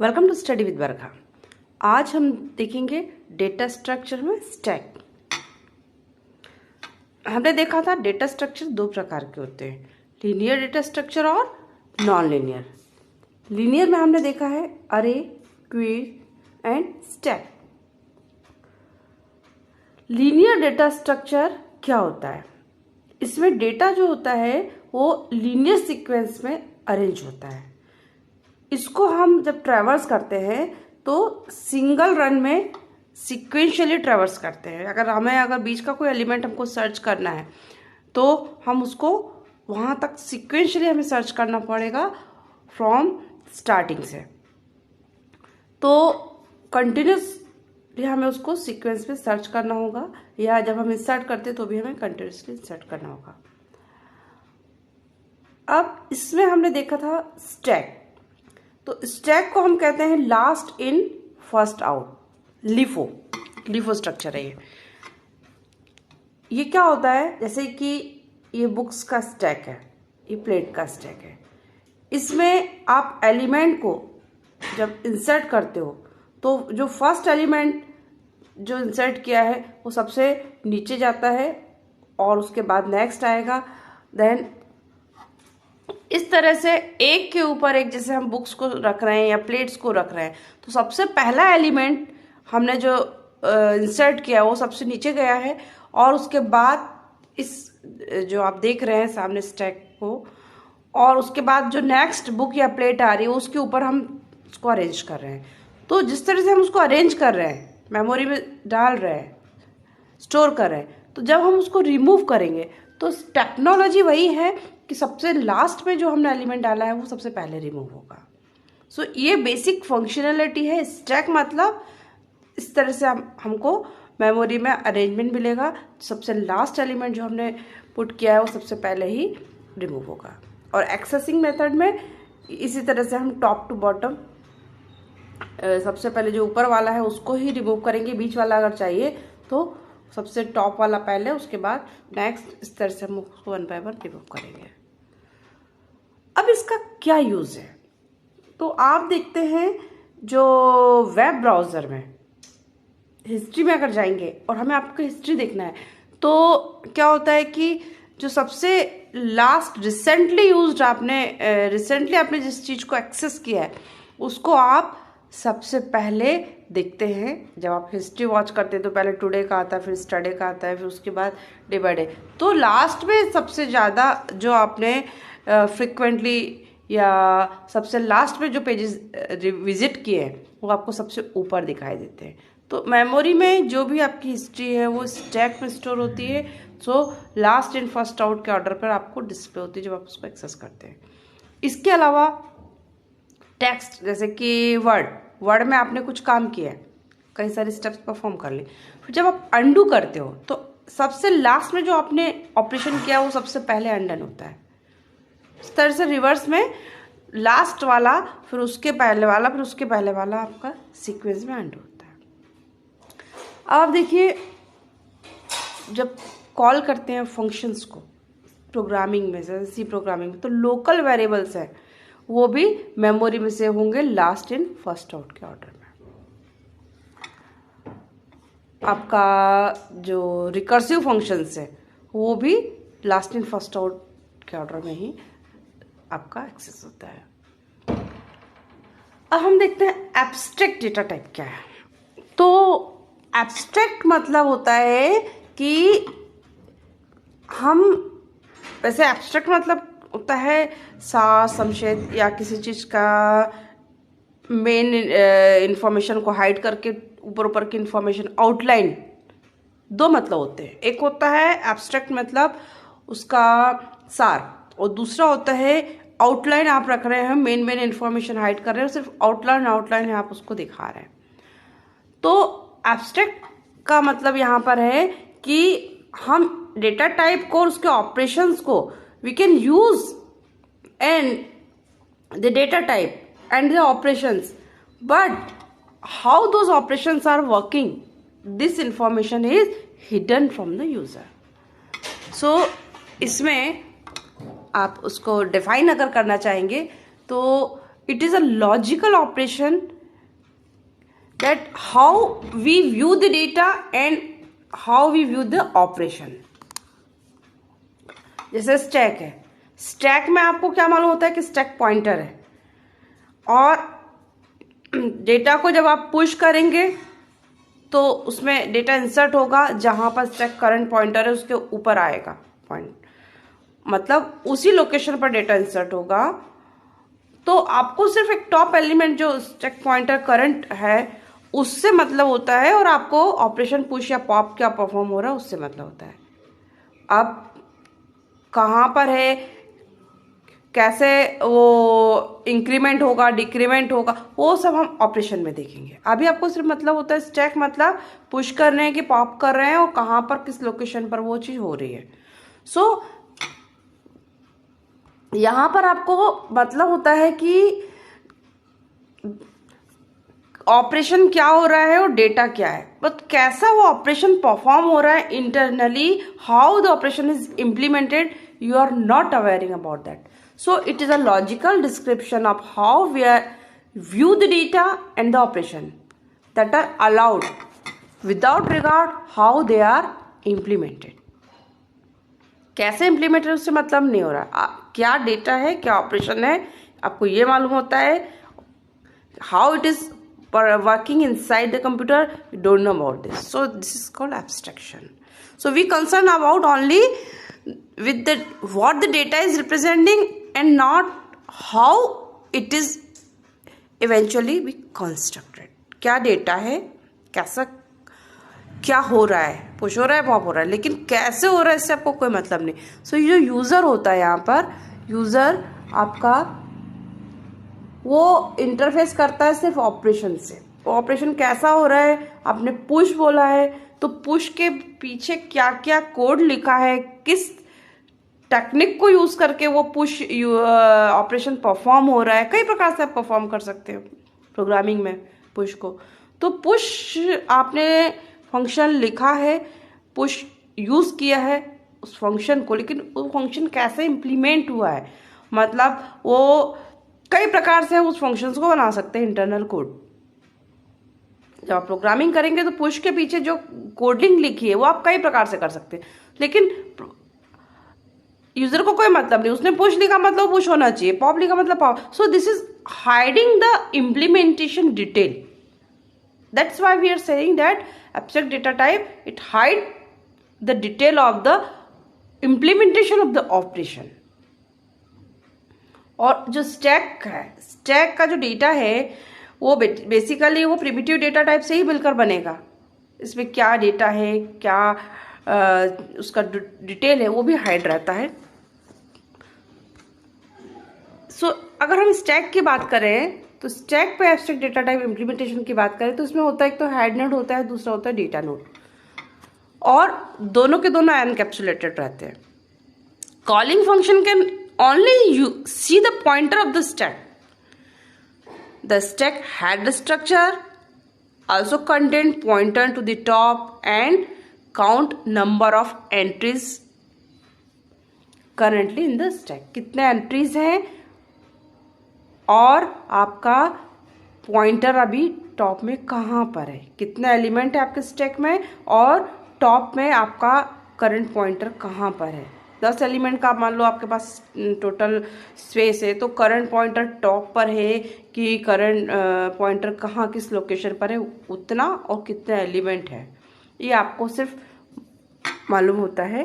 Welcome to study with बरखा। आज हम देखेंगे डेटा स्ट्रक्चर में स्टैक। हमने देखा था डेटा स्ट्रक्चर दो प्रकार के होते हैं, लीनियर डेटा स्ट्रक्चर और नॉन लीनियर। लीनियर में हमने देखा है अरे, quiz and stack. Linear data structure क्या होता है? इसमें डेटा जो होता है वो लीनियर सीक्वेंस में अरेंज होता है। इसको हम जब ट्रैवर्स करते हैं तो सिंगल रन में सीक्वेंशियली ट्रैवर्स करते हैं। अगर बीच का कोई एलिमेंट हमको सर्च करना है तो हम उसको वहाँ तक सीक्वेंशियली हमें सर्च करना पड़ेगा फ्रॉम स्टार्टिंग से। तो कंटिन्यूसली हमें उसको सीक्वेंस में सर्च करना होगा, या जब हम इंसर्ट करते तो भी हमें कंटिन्यूसली इंसर्ट करना होगा। अब इसमें हमने देखा था स्टैक। तो स्टैक को हम कहते हैं last in first out, LIFO structure है ये क्या होता है? जैसे कि ये बुक्स का स्टैक है, ये प्लेट का स्टैक है। इसमें आप एलिमेंट को जब इंसर्ट करते हो तो जो फर्स्ट एलिमेंट जो इंसर्ट किया है वो सबसे नीचे जाता है और उसके बाद नेक्स्ट आएगा। देन इस तरह से एक के ऊपर एक, जैसे हम बुक्स को रख रहे हैं या प्लेट्स को रख रहे हैं, तो सबसे पहला एलिमेंट हमने जो इंसर्ट किया वो सबसे नीचे गया है, और उसके बाद इस जो आप देख रहे हैं सामने स्टैक को, और उसके बाद जो नेक्स्ट बुक या प्लेट आ रही है उसके ऊपर हम उसको अरेंज कर रहे हैं। तो जिस तरह से हम उसको अरेंज कर रहे हैं, मेमोरी में डाल रहे हैं, स्टोर कर रहे हैं, तो जब हम उसको रिमूव करेंगे तो टेक्नोलॉजी वही है कि सबसे लास्ट में जो हमने एलिमेंट डाला है वो सबसे पहले रिमूव होगा। सो ये बेसिक फंक्शनैलिटी है स्टैक। मतलब इस तरह से हमको मेमोरी में अरेंजमेंट मिलेगा, सबसे लास्ट एलिमेंट जो हमने पुट किया है वो सबसे पहले ही रिमूव होगा। और एक्सेसिंग मेथड में इसी तरह से हम टॉप टू बॉटम सबसे पहले जो ऊपर वाला है उसको ही रिमूव करेंगे, बीच वाला अगर चाहिए तो सबसे टॉप वाला पहले, उसके बाद नेक्स्ट, इस तरह से हम उसको वन बाय वन रिमूव करेंगे। अब इसका क्या यूज है? तो आप देखते हैं जो वेब ब्राउजर में हिस्ट्री में अगर जाएंगे और हमें आपको हिस्ट्री देखना है तो क्या होता है कि जो सबसे लास्ट रिसेंटली आपने जिस चीज को एक्सेस किया है उसको आप सबसे पहले देखते हैं। जब आप हिस्ट्री वॉच करते हैं तो पहले टुडे का आता है, फिर स्टडे का आता है, फिर उसके बाद डे बाय डे। तो लास्ट में सबसे ज़्यादा जो आपने फ्रिक्वेंटली या सबसे लास्ट में जो पेजेस विजिट किए हैं वो आपको सबसे ऊपर दिखाई देते हैं। तो मेमोरी में जो भी आपकी हिस्ट्री है वो स्टैक में स्टोर होती है। So last in first out के ऑर्डर पर आपको डिस्प्ले होती है जब आप उसको एक्सेस करते हैं। इसके अलावा टेक्स्ट, जैसे कि वर्ड में आपने कुछ काम किया है, कई सारे स्टेप्स परफॉर्म कर लिए, फिर जब आप अंडू करते हो तो सबसे लास्ट में जो आपने ऑपरेशन किया वो सबसे पहले अनडन होता है। इस तरह से रिवर्स में लास्ट वाला, फिर उसके पहले वाला, फिर उसके पहले वाला आपका सीक्वेंस में अंडू होता है। अब आप देखिए, जब कॉल करते हैं फंक्शंस को प्रोग्रामिंग में, जैसे सी प्रोग्रामिंग में, तो लोकल वेरिएबल्स है वो भी मेमोरी में से होंगे लास्ट इन फर्स्ट आउट के ऑर्डर में। आपका जो रिकर्सिव फंक्शंस है वो भी लास्ट इन फर्स्ट आउट के ऑर्डर में ही आपका एक्सेस होता है। अब हम देखते हैं एब्स्ट्रैक्ट डेटा टाइप क्या है। तो एब्स्ट्रैक्ट मतलब होता है कि हम, वैसे एब्स्ट्रैक्ट मतलब होता है सार, संक्षेप, या किसी चीज का मेन इंफॉर्मेशन को हाइड करके ऊपर की इंफॉर्मेशन, आउटलाइन। दो मतलब होते हैं, एक होता है एब्स्ट्रैक्ट मतलब उसका सार, और दूसरा होता है आउटलाइन आप रख रहे हैं, मेन इंफॉर्मेशन हाइड कर रहे हैं, सिर्फ आउटलाइन है, आप उसको दिखा रहे हैं। तो एब्स्ट्रैक्ट का मतलब यहाँ पर है कि हम डेटा टाइप को और उसके ऑपरेशंस को we can use and the data type and the operations, but how those operations are working, this information is hidden from the user. So इसमें आप उसको डिफाइन अगर करना चाहेंगे तो it is a logical operation that how we view the data and how we view the operation. जैसे stack है, stack में आपको क्या मालूम होता है कि स्टैक पॉइंटर है, और डेटा को जब आप पुश करेंगे तो उसमें डेटा इंसर्ट होगा, जहां पर स्टैक करंट पॉइंटर है उसके ऊपर आएगा पॉइंट, मतलब उसी लोकेशन पर डेटा इंसर्ट होगा. तो आपको सिर्फ एक टॉप एलिमेंट जो स्टैक पॉइंटर करंट है उससे मतलब होता है, और आपको ऑपरेशन पुश या पॉप क्या परफॉर्म हो रहा है उससे मतलब होता है. अब कहाँ पर है, कैसे वो इंक्रीमेंट होगा, डिक्रीमेंट होगा, वो सब हम ऑपरेशन में देखेंगे. अभी आपको सिर्फ मतलब होता है स्टैक मतलब पुश कर रहे हैं कि पॉप कर रहे हैं, और कहाँ पर किस लोकेशन पर वो चीज हो रही है. सो यहां पर आपको मतलब होता है कि ऑपरेशन क्या हो रहा है और डेटा क्या है, बट कैसा वो ऑपरेशन परफॉर्म हो रहा है internally, how the operation is implemented, you are not aware about that. So it is a logical description of how we view the data and the operation that are allowed without regard how they are implemented. कैसे implemented उससे मतलब नहीं हो रहा, क्या data है क्या operation है आपको ये मालूम होता है. How it is working inside the computer, you don't know about this. So this is called abstraction. So we concern about only with the what the data is representing and not how it is eventually be constructed. क्या data है, कैसा क्या हो रहा है, push हो रहा है पॉप हो रहा है, लेकिन कैसे हो रहा है इससे आपको कोई मतलब नहीं. सो ये जो यूजर होता है, यहाँ पर यूजर आपका वो इंटरफेस करता है सिर्फ ऑपरेशन से. ऑपरेशन कैसा हो रहा है, आपने पुश बोला है तो पुश के पीछे क्या क्या कोड लिखा है, किस टेक्निक को यूज करके वो पुश ऑपरेशन परफॉर्म हो रहा है. कई प्रकार से आप परफॉर्म कर सकते हो प्रोग्रामिंग में पुश को. तो पुश आपने फंक्शन लिखा है, पुश यूज किया है उस फंक्शन को, लेकिन वो फंक्शन कैसे इम्प्लीमेंट हुआ है, मतलब वो कई प्रकार से उस फंक्शंस को बना सकते हैं इंटरनल कोड. जब आप प्रोग्रामिंग करेंगे तो पुश के पीछे जो कोडिंग लिखी है वो आप कई प्रकार से कर सकते हैं, लेकिन यूजर को कोई मतलब नहीं. उसने पुश लिखा मतलब पुश होना चाहिए, पॉप लिखा मतलब pop. So this is hiding the implementation detail. That's why we are saying that abstract data type it hide the detail of the implementation of the operation. और जो स्टैक है, stack का जो data है वो basically वो primitive data type से ही मिलकर बनेगा. इसमें क्या डेटा है, क्या उसका डिटेल है, वो भी हाइड रहता है. सो अगर हम स्टैक की बात करें तो स्टैक पे एब्स्ट्रैक्ट डेटा टाइप इम्प्लीमेंटेशन की बात करें तो इसमें होता है एक तो हेड नोड होता है, दूसरा होता है डेटा नोड, और दोनों के दोनों एनकैप्सुलेटेड रहते हैं. Calling function can only you see the pointer of the stack. The stack head structure also contain pointer to the top and count number of entries currently in the stack. कितने entries हैं और आपका pointer अभी top में कहाँ पर है, कितने एलिमेंट है आपके स्टैक में, और टॉप में आपका करंट पॉइंटर कहाँ पर है. 10 एलिमेंट का मान लो आपके पास टोटल स्पेस है, तो करंट पॉइंटर टॉप पर है कि करंट पॉइंटर कहाँ किस लोकेशन पर है, उतना और कितने एलिमेंट है ये आपको सिर्फ मालूम होता है.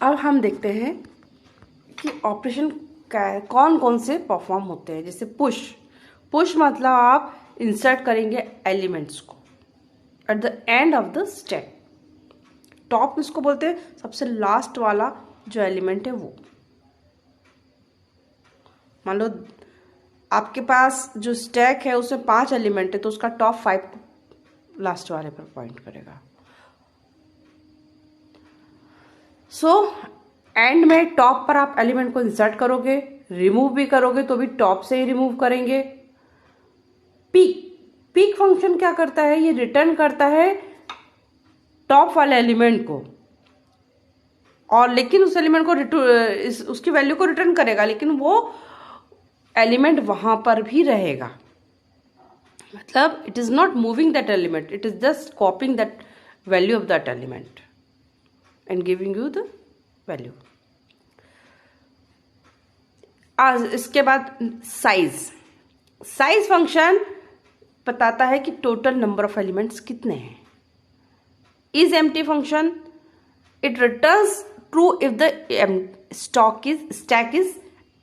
अब हम देखते हैं कि ऑपरेशन कौन कौन से परफॉर्म होते हैं. जैसे पुश, पुश मतलब आप इंसर्ट करेंगे एलिमेंट्स को at the end of the stack. Top इसको बोलते हैं सबसे लास्ट वाला जो एलिमेंट है वो. मान लो आपके पास जो स्टैक है उसमें 5 एलिमेंट है, तो उसका टॉप 5 लास्ट वाले पर पॉइंट करेगा. सो एंड में टॉप पर आप एलिमेंट को इंसर्ट करोगे, रिमूव भी करोगे तो भी टॉप से ही रिमूव करेंगे. पीक, पीक फंक्शन क्या करता है, ये रिटर्न करता है टॉप वाले एलिमेंट को, और लेकिन उस एलिमेंट को उसकी वैल्यू को रिटर्न करेगा, लेकिन वो एलिमेंट वहां पर भी रहेगा, मतलब it is not moving that element, it is just copying that value of that element and giving you the value. आज इसके बाद साइज फंक्शन बताता है कि टोटल नंबर ऑफ एलिमेंट्स कितने हैं। Is empty function, it returns true if the stack is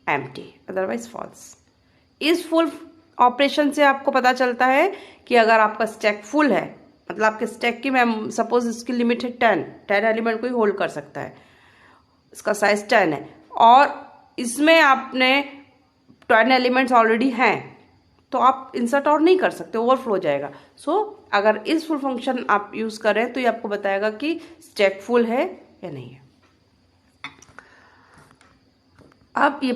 empty, otherwise false. Is full operation से आपको पता चलता है कि अगर आपका स्टैक फुल है, मतलब आपके स्टैक की, मैं सपोज इसकी लिमिट है 10 एलिमेंट को ही होल्ड कर सकता है, इसका साइज 10 है और इसमें आपने 10 एलिमेंट्स ऑलरेडी हैं, तो आप इंसर्ट और नहीं कर सकते, ओवरफ्लो हो जाएगा। सो अगर इस फुल फंक्शन आप यूज करें तो ये आपको बताएगा कि स्टैक फुल है या नहीं है। अब ये